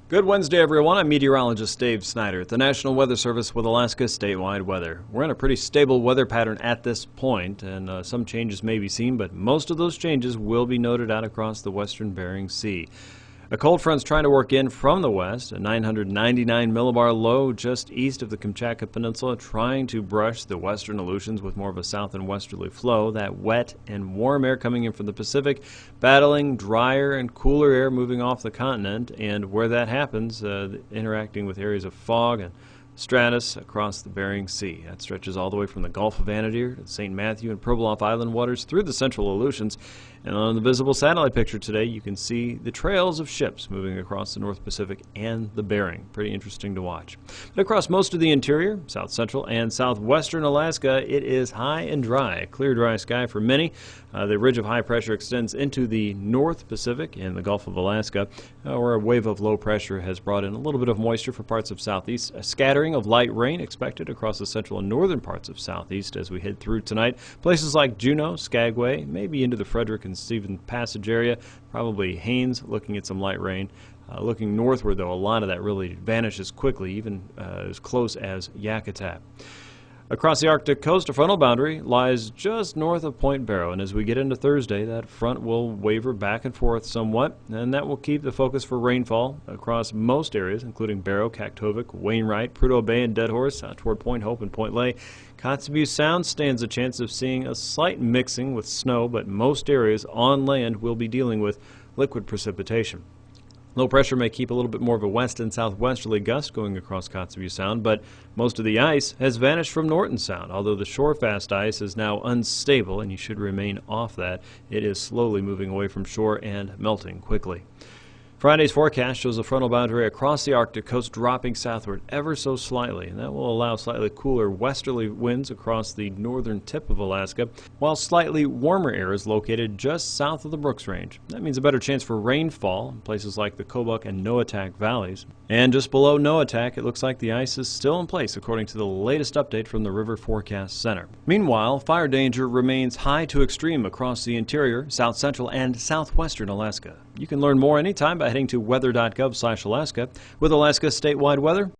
Good Wednesday, everyone. I'm meteorologist Dave Snyder at the National Weather Service with Alaska statewide weather. We're in a pretty stable weather pattern at this point, and some changes may be seen, but most of those changes will be noted out across the western Bering Sea. A cold front's trying to work in from the west, a 999 millibar low just east of the Kamchatka Peninsula, trying to brush the western Aleutians with more of a south and westerly flow. That wet and warm air coming in from the Pacific, battling drier and cooler air moving off the continent, and where that happens, interacting with areas of fog and stratus across the Bering Sea. That stretches all the way from the Gulf of Anadyr to St. Matthew and Pribilof Island waters through the central Aleutians. And on the visible satellite picture today, you can see the trails of ships moving across the North Pacific and the Bering. Pretty interesting to watch. But across most of the interior, south central and southwestern Alaska, it is high and dry. Clear, dry sky for many. The ridge of high pressure extends into the North Pacific and the Gulf of Alaska, where a wave of low pressure has brought in a little bit of moisture for parts of southeast. A scattering of light rain expected across the central and northern parts of southeast as we head through tonight. Places like Juneau, Skagway, maybe into the Frederick and Stephen Passage area, probably Haines looking at some light rain. Looking northward, though, a lot of that really vanishes quickly, even as close as Yakutat. Across the Arctic coast, a frontal boundary lies just north of Point Barrow, and as we get into Thursday, that front will waver back and forth somewhat, and that will keep the focus for rainfall across most areas, including Barrow, Kaktovik, Wainwright, Prudhoe Bay, and Deadhorse, toward Point Hope and Point Lay. Kotzebue Sound stands a chance of seeing a slight mixing with snow, but most areas on land will be dealing with liquid precipitation. Low pressure may keep a little bit more of a west and southwesterly gust going across Kotzebue Sound, but most of the ice has vanished from Norton Sound. Although the shore-fast ice is now unstable, and you should remain off that, it is slowly moving away from shore and melting quickly. Friday's forecast shows a frontal boundary across the Arctic coast dropping southward ever so slightly, and that will allow slightly cooler westerly winds across the northern tip of Alaska, while slightly warmer air is located just south of the Brooks Range. That means a better chance for rainfall in places like the Kobuk and Noatak valleys. And just below Noatak, it looks like the ice is still in place according to the latest update from the River Forecast Center. Meanwhile, fire danger remains high to extreme across the interior, south central, and southwestern Alaska. You can learn more anytime by heading to weather.gov/Alaska. With Alaska statewide weather,